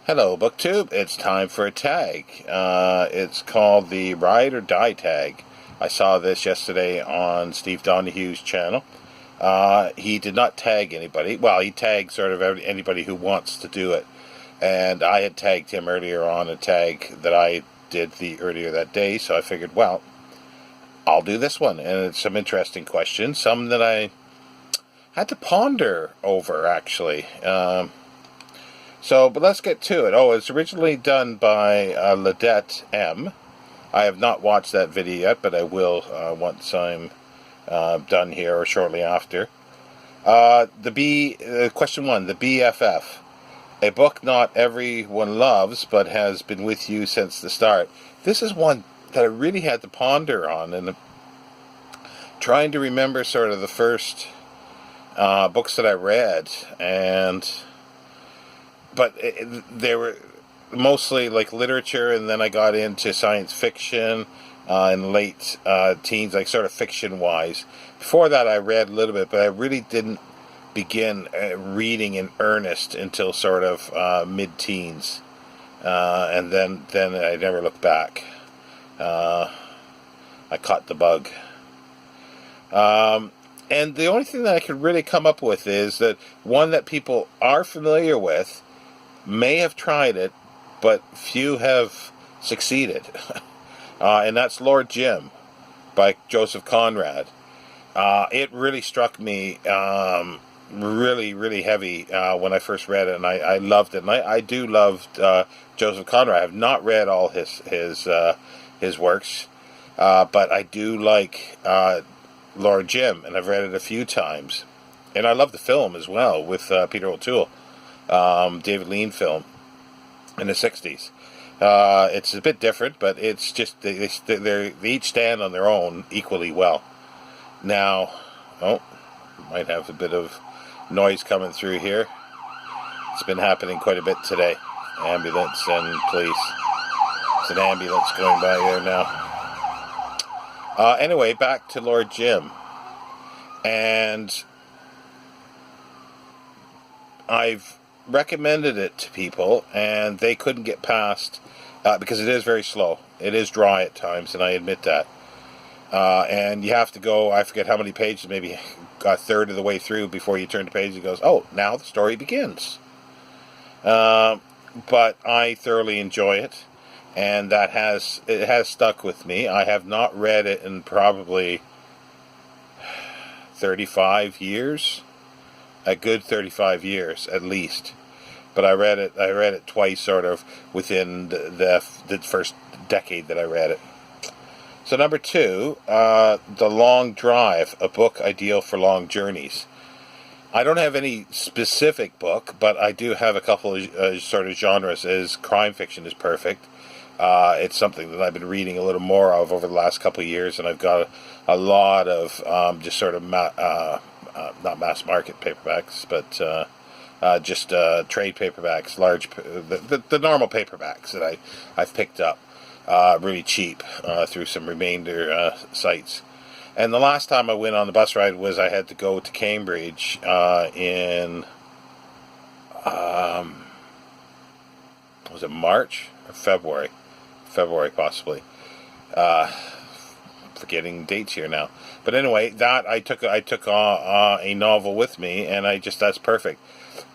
Hello, BookTube. It's time for a tag. It's called the Ride or Die tag. I saw this yesterday on Steve Donoghue's channel. He did not tag anybody. Well, he tagged sort of anybody who wants to do it. And I had tagged him earlier on a tag that I did earlier that day, so I figured, well, I'll do this one. And it's some interesting questions, some that I had to ponder over, actually. But let's get to it. Oh, it's originally done by LadetteM. I have not watched that video yet, but I will once I'm done here or shortly after. Question 1, the BFF. A book not everyone loves, but has been with you since the start. This is one that I really had to ponder on, and trying to remember sort of the first books that I read, but they were mostly like literature, and then I got into science fiction in late teens, like sort of fiction-wise. Before that, I read a little bit, but I really didn't begin reading in earnest until sort of mid-teens, and then I never looked back. I caught the bug. And the only thing that I could really come up with is that one that people are familiar with, may have tried it, but few have succeeded. And that's Lord Jim by Joseph Conrad. It really struck me really, really heavy when I first read it, and I loved it. And I do love Joseph Conrad. I have not read all his works, but I do like Lord Jim, and I've read it a few times. And I love the film as well with Peter O'Toole. David Lean film in the 60s. It's a bit different, but it's just they each stand on their own equally well. Now, might have a bit of noise coming through here. It's been happening quite a bit today. Ambulance and police. There's an ambulance going by there now. Anyway, back to Lord Jim. And I've recommended it to people, and they couldn't get past because it is very slow. It is dry at times, and I admit that. And you have to go, I forget how many pages, maybe a third of the way through before you turn the page and goes, oh, now the story begins. But I thoroughly enjoy it, and it has stuck with me. I have not read it in probably 35 years. A good 35 years at least. But I read it twice, sort of within the first decade that I read it. So number 2, The Long Drive, a book ideal for long journeys. I don't have any specific book, but I do have a couple of sort of genres. Crime fiction is perfect. It's something that I've been reading a little more of over the last couple of years, and I've got a lot of just sort of not mass market paperbacks, but just trade paperbacks, the normal paperbacks that I've picked up really cheap through some remainder sites. And the last time I went on the bus ride was I had to go to Cambridge in was it March or February? February possibly. Forgetting dates here now, but anyway, that I took a novel with me, and that's perfect.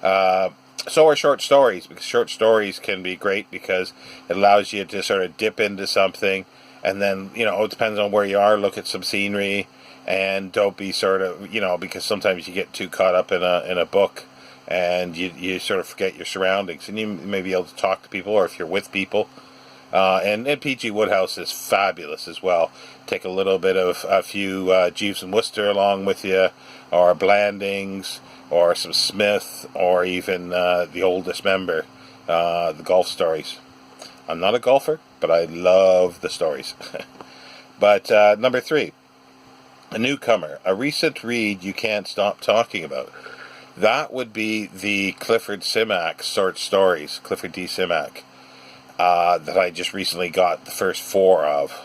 So are short stories, because short stories can be great because it allows you to sort of dip into something, and then it depends on where you are, look at some scenery, and don't be sort of because sometimes you get too caught up in a book, and you sort of forget your surroundings, and you may be able to talk to people, or if you're with people. And P.G. Wodehouse is fabulous as well. Take a little bit of a few Jeeves and Wooster along with you, or Blandings, or some Smith, or even The Oldest Member, the golf stories. I'm not a golfer, but I love the stories. But number 3, A Newcomer, a recent read you can't stop talking about. That would be the Clifford Simak short stories, Clifford D. Simak. That I just recently got the first 4 of,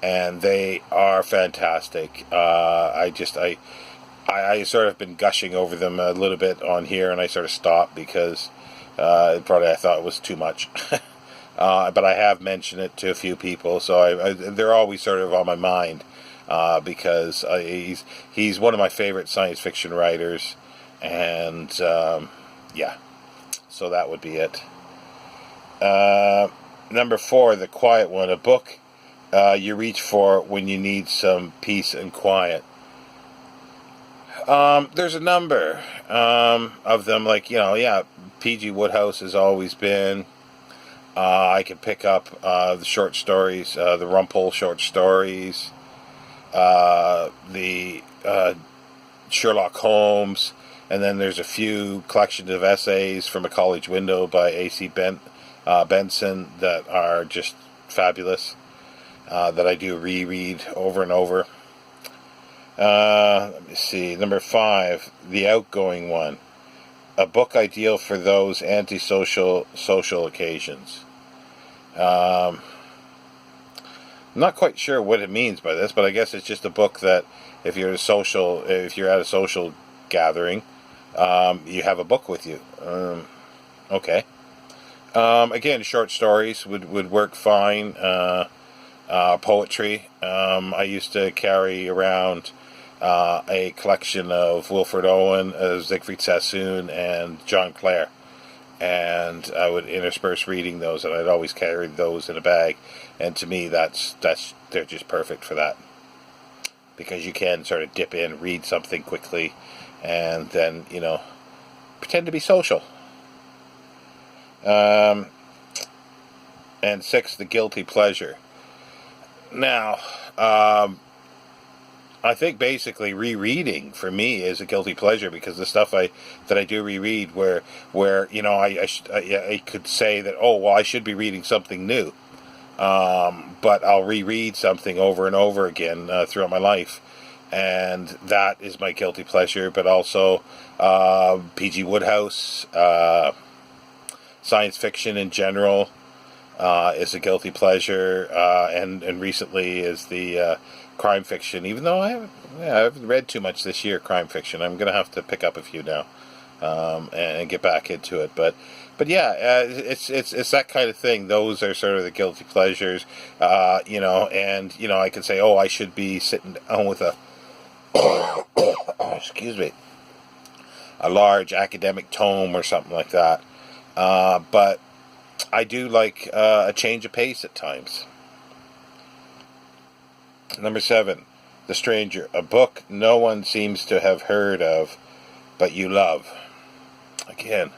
and they are fantastic. I sort of been gushing over them a little bit on here, and I sort of stopped because Probably I thought it was too much. But I have mentioned it to a few people, so they're always sort of on my mind, because he's one of my favorite science fiction writers, and yeah, so that would be it. Number 4, The Quiet One, a book you reach for when you need some peace and quiet. There's a number of them, like, P.G. Wodehouse has always been. I could pick up the short stories, the Rumpel short stories, the Sherlock Holmes, and then there's a few collections of essays from a college window by A.C. Benson that are just fabulous, that I do reread over and over. Let me see. Number 5, The Outgoing One, a book ideal for those antisocial social occasions. I'm not quite sure what it means by this, but I guess it's just a book that if you're at a social gathering, you have a book with you. Okay. Again, short stories would work fine. Poetry. I used to carry around a collection of Wilfred Owen, Siegfried Sassoon, and John Clare, and I would intersperse reading those, and I'd always carry those in a bag. And to me, they're just perfect for that, because you can sort of dip in, read something quickly, and then pretend to be social. And 6, The Guilty Pleasure. Now, I think basically rereading for me is a guilty pleasure, because the stuff that I do reread, where I could say that, oh well, I should be reading something new, but I'll reread something over and over again throughout my life, and that is my guilty pleasure. But also P.G. Wodehouse, science fiction in general, is a guilty pleasure, and recently is the crime fiction. Even though I haven't read too much this year, crime fiction. I'm going to have to pick up a few now, and get back into it. But yeah, it's that kind of thing. Those are sort of the guilty pleasures, and I can say, oh, I should be sitting down with a excuse me, a large academic tome or something like that. But I do like a change of pace at times. Number 7, The Stranger, a book no one seems to have heard of, but you love. Again,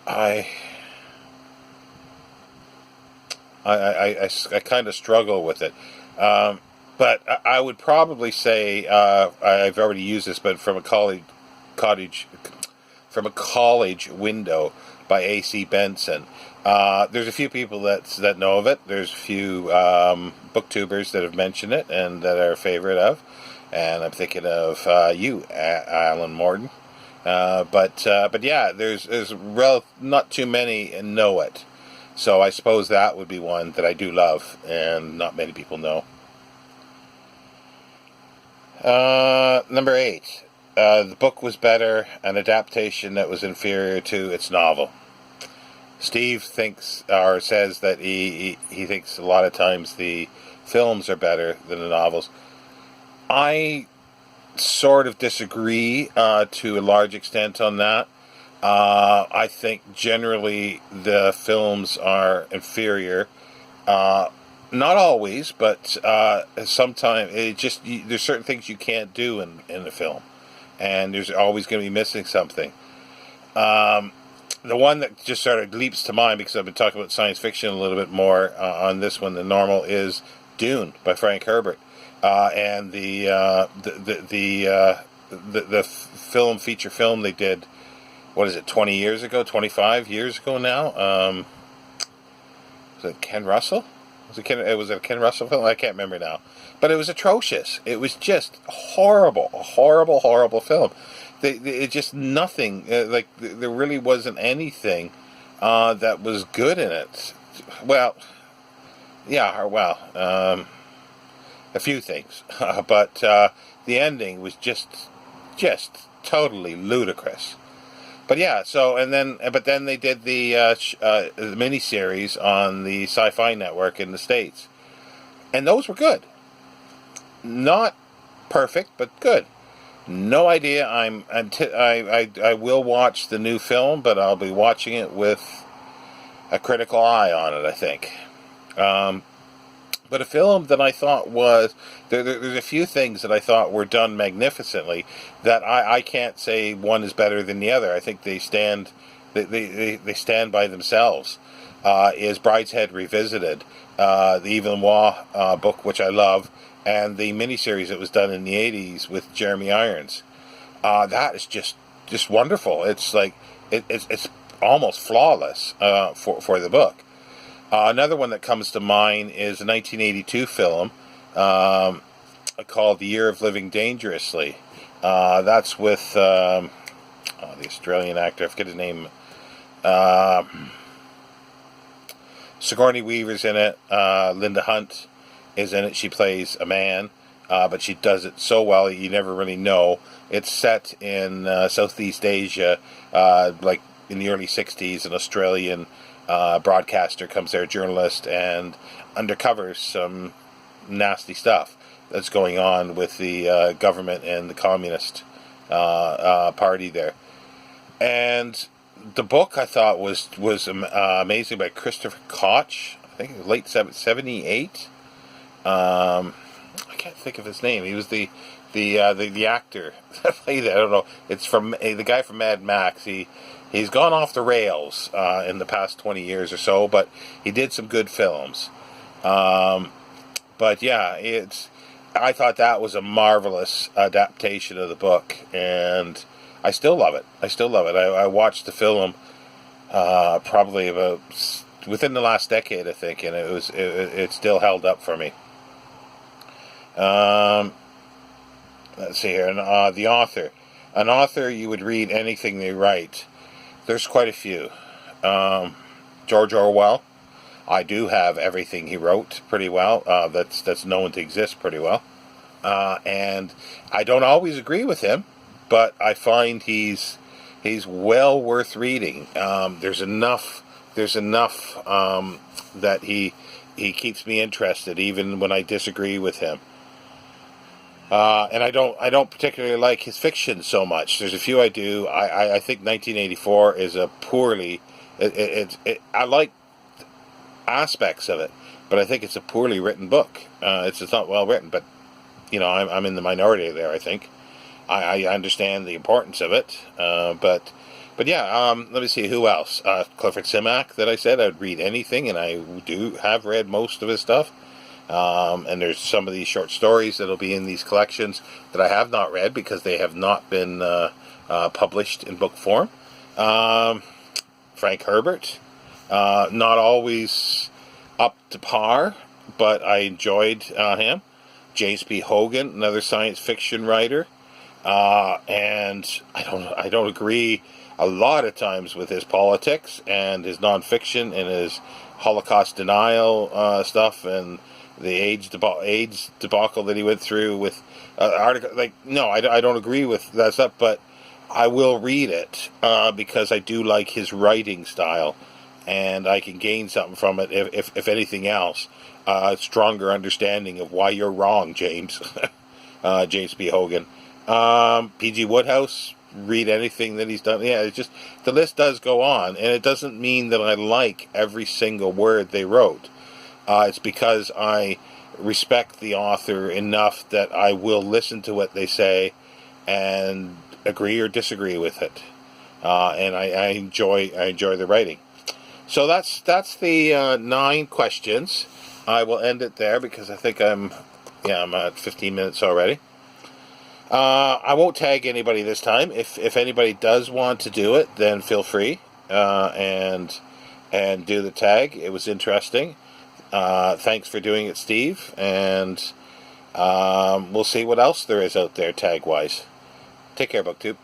I kind of struggle with it, but I would probably say, I've already used this, but from a college window by A.C. Benson. There's a few people that know of it. There's a few booktubers that have mentioned it and that are a favorite of, and I'm thinking of you, Alan Morton. But yeah, there's not too many know it. So I suppose that would be one that I do love and not many people know. Number 8. The book was better, an adaptation that was inferior to its novel. Steve thinks, or says, that he thinks a lot of times the films are better than the novels. I sort of disagree to a large extent on that. I think generally the films are inferior. Not always, but sometimes there's certain things you can't do in a film, and there's always going to be missing something. The one that just sort of leaps to mind, because I've been talking about science fiction a little bit more on this one than normal, is Dune by Frank Herbert, and the feature film they did. What is it? 20 years ago? 25 years ago now? Was it Ken Russell? Was it a Ken Russell film? I can't remember now. But it was atrocious. It was just horrible. A horrible, horrible film. It just nothing. There really wasn't anything that was good in it. Well, yeah, a few things. But the ending was just totally ludicrous. But yeah, but then they did the miniseries on the Sci-Fi Network in the States, and those were good. Not perfect, but good. No idea. I will watch the new film, but I'll be watching it with a critical eye on it, I think. But a film that I thought was there's a few things that I thought were done magnificently that I can't say one is better than the other. I think they stand by themselves. Is Brideshead Revisited, the Yves Lenoir book, which I love, and the miniseries that was done in the 80s with Jeremy Irons. That is just wonderful. It's like it's almost flawless for the book. Another one that comes to mind is a 1982 film called The Year of Living Dangerously. That's with the Australian actor, I forget his name. Sigourney Weaver's in it. Linda Hunt is in it. She plays a man, but she does it so well you never really know. It's set in Southeast Asia, like in the early 60s, an Australian broadcaster comes there, journalist, and undercovers some nasty stuff that's going on with the government and the Communist Party there. And the book I thought was amazing, by Christopher Koch. I think it was late 78. I can't think of his name. He was the actor that played it. I don't know. It's from the guy from Mad Max. He's gone off the rails in the past 20 years or so, but he did some good films. But yeah, I thought that was a marvelous adaptation of the book, and I still love it. I watched the film probably about within the last decade, I think, and it still held up for me. Let's see here. The author. An author, you would read anything they write. There's quite a few. George Orwell. I do have everything he wrote pretty well. That's known to exist pretty well. And I don't always agree with him, but I find he's well worth reading. There's enough that he keeps me interested even when I disagree with him. And I don't particularly like his fiction so much. There's a few I do. I think 1984 is a poorly. I like aspects of it, but I think it's a poorly written book. It's not well written, but I'm in the minority there. I think I understand the importance of it, but yeah. Let me see who else. Clifford Simak, that I said I'd read anything, and I do have read most of his stuff. And there's some of these short stories that'll be in these collections that I have not read because they have not been published in book form. Frank Herbert, not always up to par, but I enjoyed him. James P. Hogan, another science fiction writer, and I don't agree a lot of times with his politics and his nonfiction and his Holocaust denial stuff and the AIDS debacle that he went through with article. I don't agree with that stuff, but I will read it because I do like his writing style, and I can gain something from it. If anything else, a stronger understanding of why you're wrong, James. James P. Hogan, P.G. Wodehouse. Read anything that he's done. Yeah, it's just the list does go on, and it doesn't mean that I like every single word they wrote. It's because I respect the author enough that I will listen to what they say and agree or disagree with it. And I enjoy the writing. So that's the 9 questions. I will end it there because I think I'm at 15 minutes already. I won't tag anybody this time. If anybody does want to do it, then feel free and do the tag. It was interesting. Thanks for doing it, Steve, and we'll see what else there is out there tag-wise. Take care, BookTube.